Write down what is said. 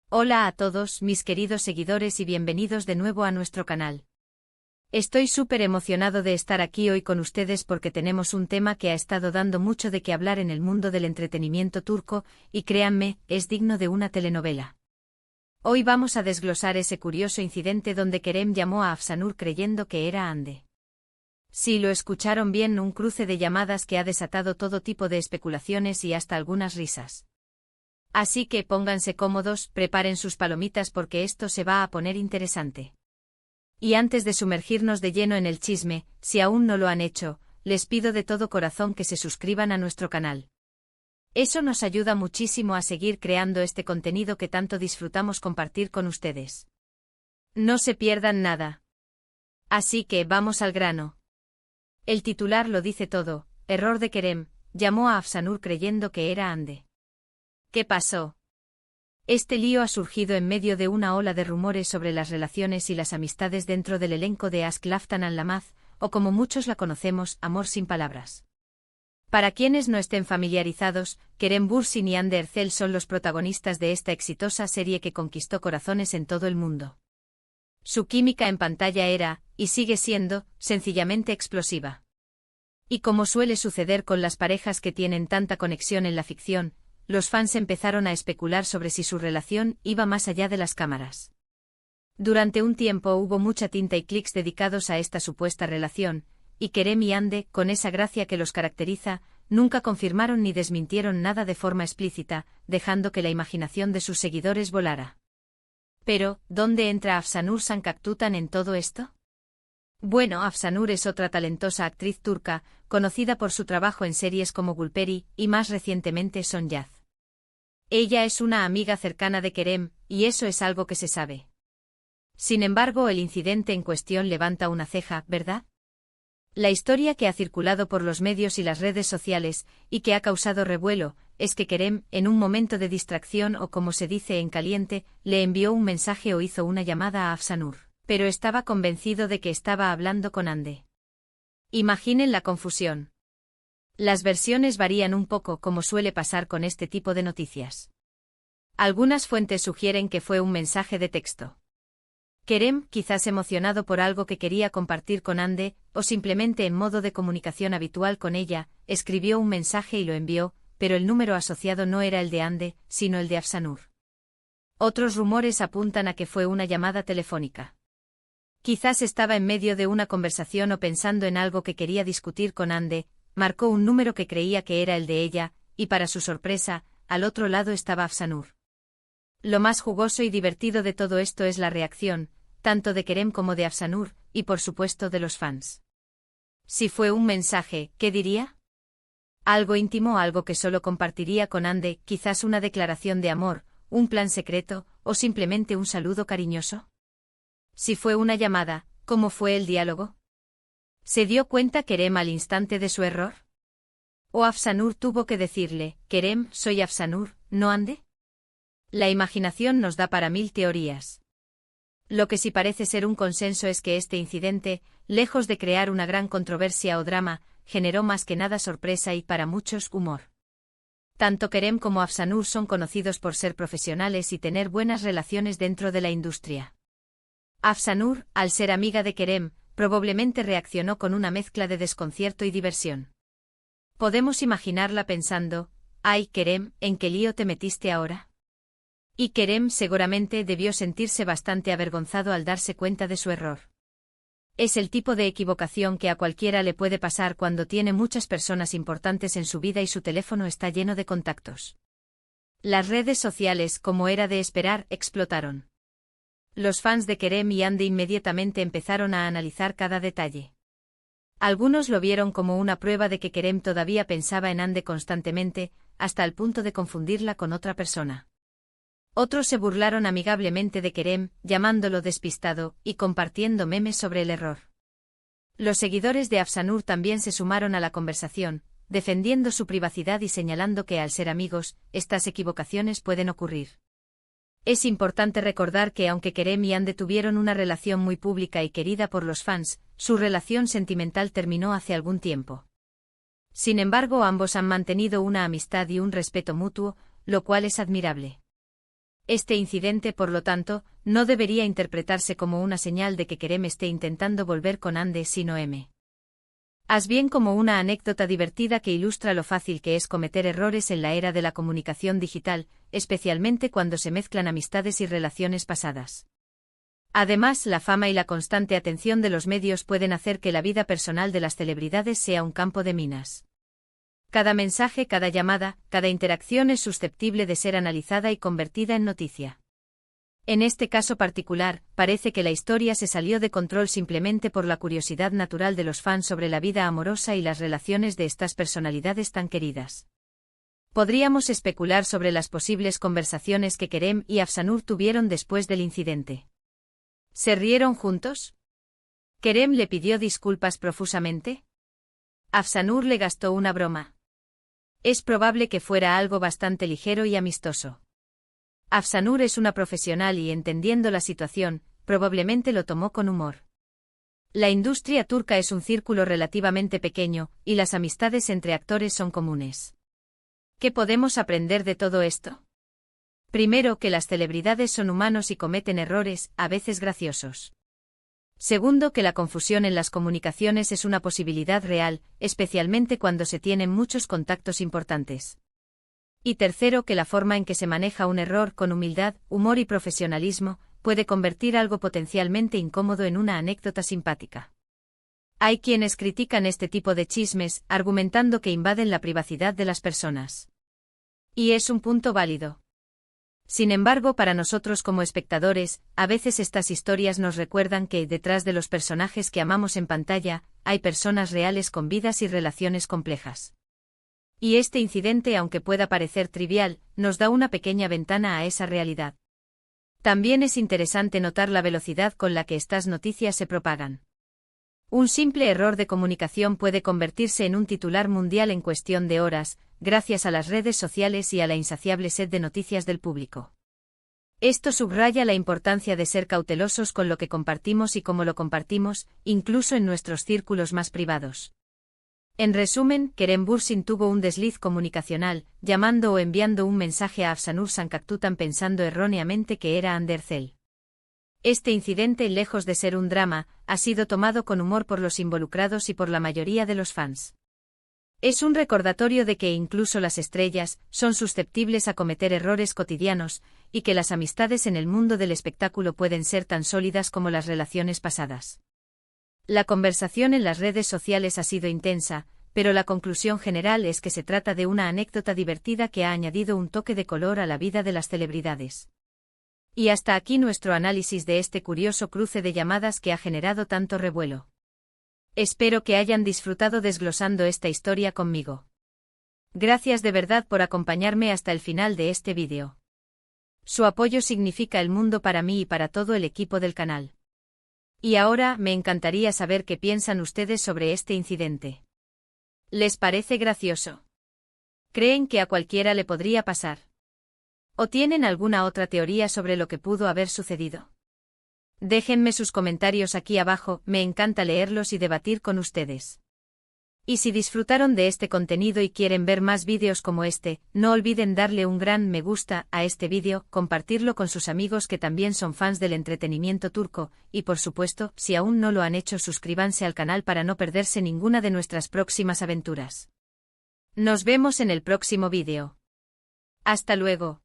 Hola a todos mis queridos seguidores y bienvenidos de nuevo a nuestro canal. Estoy súper emocionado de estar aquí hoy con ustedes porque tenemos un tema que ha estado dando mucho de qué hablar en el mundo del entretenimiento turco y créanme, es digno de una telenovela. Hoy vamos a desglosar ese curioso incidente donde Kerem llamó a Afsanur creyendo que era Hande. Sí, lo escucharon bien, un cruce de llamadas que ha desatado todo tipo de especulaciones y hasta algunas risas. Así que pónganse cómodos, preparen sus palomitas porque esto se va a poner interesante. Y antes de sumergirnos de lleno en el chisme, si aún no lo han hecho, les pido de todo corazón que se suscriban a nuestro canal. Eso nos ayuda muchísimo a seguir creando este contenido que tanto disfrutamos compartir con ustedes. No se pierdan nada. Así que vamos al grano. El titular lo dice todo: error de Kerem, llamó a Afsanur creyendo que era Hande. ¿Qué pasó? Este lío ha surgido en medio de una ola de rumores sobre las relaciones y las amistades dentro del elenco de Aşk Laftan Anlamaz, o como muchos la conocemos, Amor sin palabras. Para quienes no estén familiarizados, Kerem Bürsin y Hande Erçel son los protagonistas de esta exitosa serie que conquistó corazones en todo el mundo. Su química en pantalla era, y sigue siendo, sencillamente explosiva. Y como suele suceder con las parejas que tienen tanta conexión en la ficción, los fans empezaron a especular sobre si su relación iba más allá de las cámaras. Durante un tiempo hubo mucha tinta y clics dedicados a esta supuesta relación, y Kerem y Hande, con esa gracia que los caracteriza, nunca confirmaron ni desmintieron nada de forma explícita, dejando que la imaginación de sus seguidores volara. Pero, ¿dónde entra Afsanur Sancaktutan en todo esto? Bueno, Afsanur es otra talentosa actriz turca, conocida por su trabajo en series como Gulperi, y más recientemente Son Yaz. Ella es una amiga cercana de Kerem, y eso es algo que se sabe. Sin embargo, el incidente en cuestión levanta una ceja, ¿verdad? La historia que ha circulado por los medios y las redes sociales, y que ha causado revuelo, es que Kerem, en un momento de distracción o como se dice en caliente, le envió un mensaje o hizo una llamada a Afsanur, pero estaba convencido de que estaba hablando con Hande. Imaginen la confusión. Las versiones varían un poco, como suele pasar con este tipo de noticias. Algunas fuentes sugieren que fue un mensaje de texto. Kerem, quizás emocionado por algo que quería compartir con Hande, o simplemente en modo de comunicación habitual con ella, escribió un mensaje y lo envió, pero el número asociado no era el de Hande, sino el de Afsanur. Otros rumores apuntan a que fue una llamada telefónica. Quizás estaba en medio de una conversación o pensando en algo que quería discutir con Hande, marcó un número que creía que era el de ella, y para su sorpresa, al otro lado estaba Afsanur. Lo más jugoso y divertido de todo esto es la reacción, tanto de Kerem como de Afsanur, y por supuesto de los fans. Si fue un mensaje, ¿qué diría? Algo íntimo, algo que solo compartiría con Hande, quizás una declaración de amor, un plan secreto, o simplemente un saludo cariñoso. Si fue una llamada, ¿cómo fue el diálogo? ¿Se dio cuenta Kerem al instante de su error? ¿O Afsanur tuvo que decirle, Kerem, soy Afsanur, no Hande? La imaginación nos da para mil teorías. Lo que sí parece ser un consenso es que este incidente, lejos de crear una gran controversia o drama, generó más que nada sorpresa y, para muchos, humor. Tanto Kerem como Afsanur son conocidos por ser profesionales y tener buenas relaciones dentro de la industria. Afsanur, al ser amiga de Kerem, probablemente reaccionó con una mezcla de desconcierto y diversión. Podemos imaginarla pensando, «Ay, Kerem, ¿en qué lío te metiste ahora?» Y Kerem seguramente debió sentirse bastante avergonzado al darse cuenta de su error. Es el tipo de equivocación que a cualquiera le puede pasar cuando tiene muchas personas importantes en su vida y su teléfono está lleno de contactos. Las redes sociales, como era de esperar, explotaron. Los fans de Kerem y Hande inmediatamente empezaron a analizar cada detalle. Algunos lo vieron como una prueba de que Kerem todavía pensaba en Hande constantemente, hasta el punto de confundirla con otra persona. Otros se burlaron amigablemente de Kerem, llamándolo despistado, y compartiendo memes sobre el error. Los seguidores de Afsanur también se sumaron a la conversación, defendiendo su privacidad y señalando que al ser amigos, estas equivocaciones pueden ocurrir. Es importante recordar que aunque Kerem y Hande tuvieron una relación muy pública y querida por los fans, su relación sentimental terminó hace algún tiempo. Sin embargo, ambos han mantenido una amistad y un respeto mutuo, lo cual es admirable. Este incidente, por lo tanto, no debería interpretarse como una señal de que Kerem esté intentando volver con Ande sino M. As bien como una anécdota divertida que ilustra lo fácil que es cometer errores en la era de la comunicación digital, especialmente cuando se mezclan amistades y relaciones pasadas. Además, la fama y la constante atención de los medios pueden hacer que la vida personal de las celebridades sea un campo de minas. Cada mensaje, cada llamada, cada interacción es susceptible de ser analizada y convertida en noticia. En este caso particular, parece que la historia se salió de control simplemente por la curiosidad natural de los fans sobre la vida amorosa y las relaciones de estas personalidades tan queridas. Podríamos especular sobre las posibles conversaciones que Kerem y Afsanur tuvieron después del incidente. ¿Se rieron juntos? ¿Kerem le pidió disculpas profusamente? Afsanur le gastó una broma. Es probable que fuera algo bastante ligero y amistoso. Afsanur es una profesional y, entendiendo la situación, probablemente lo tomó con humor. La industria turca es un círculo relativamente pequeño, y las amistades entre actores son comunes. ¿Qué podemos aprender de todo esto? Primero, que las celebridades son humanos y cometen errores, a veces graciosos. Segundo, que la confusión en las comunicaciones es una posibilidad real, especialmente cuando se tienen muchos contactos importantes. Y tercero, que la forma en que se maneja un error con humildad, humor y profesionalismo, puede convertir algo potencialmente incómodo en una anécdota simpática. Hay quienes critican este tipo de chismes, argumentando que invaden la privacidad de las personas. Y es un punto válido. Sin embargo, para nosotros como espectadores, a veces estas historias nos recuerdan que, detrás de los personajes que amamos en pantalla, hay personas reales con vidas y relaciones complejas. Y este incidente, aunque pueda parecer trivial, nos da una pequeña ventana a esa realidad. También es interesante notar la velocidad con la que estas noticias se propagan. Un simple error de comunicación puede convertirse en un titular mundial en cuestión de horas, gracias a las redes sociales y a la insaciable sed de noticias del público. Esto subraya la importancia de ser cautelosos con lo que compartimos y cómo lo compartimos, incluso en nuestros círculos más privados. En resumen, Kerem Bürsin tuvo un desliz comunicacional, llamando o enviando un mensaje a Afsanur Sancaktutan pensando erróneamente que era Andercel. Este incidente, lejos de ser un drama, ha sido tomado con humor por los involucrados y por la mayoría de los fans. Es un recordatorio de que incluso las estrellas son susceptibles a cometer errores cotidianos, y que las amistades en el mundo del espectáculo pueden ser tan sólidas como las relaciones pasadas. La conversación en las redes sociales ha sido intensa, pero la conclusión general es que se trata de una anécdota divertida que ha añadido un toque de color a la vida de las celebridades. Y hasta aquí nuestro análisis de este curioso cruce de llamadas que ha generado tanto revuelo. Espero que hayan disfrutado desglosando esta historia conmigo. Gracias de verdad por acompañarme hasta el final de este vídeo. Su apoyo significa el mundo para mí y para todo el equipo del canal. Y ahora, me encantaría saber qué piensan ustedes sobre este incidente. ¿Les parece gracioso? ¿Creen que a cualquiera le podría pasar? ¿O tienen alguna otra teoría sobre lo que pudo haber sucedido? Déjenme sus comentarios aquí abajo, me encanta leerlos y debatir con ustedes. Y si disfrutaron de este contenido y quieren ver más vídeos como este, no olviden darle un gran me gusta a este vídeo, compartirlo con sus amigos que también son fans del entretenimiento turco, y por supuesto, si aún no lo han hecho, suscríbanse al canal para no perderse ninguna de nuestras próximas aventuras. Nos vemos en el próximo vídeo. Hasta luego.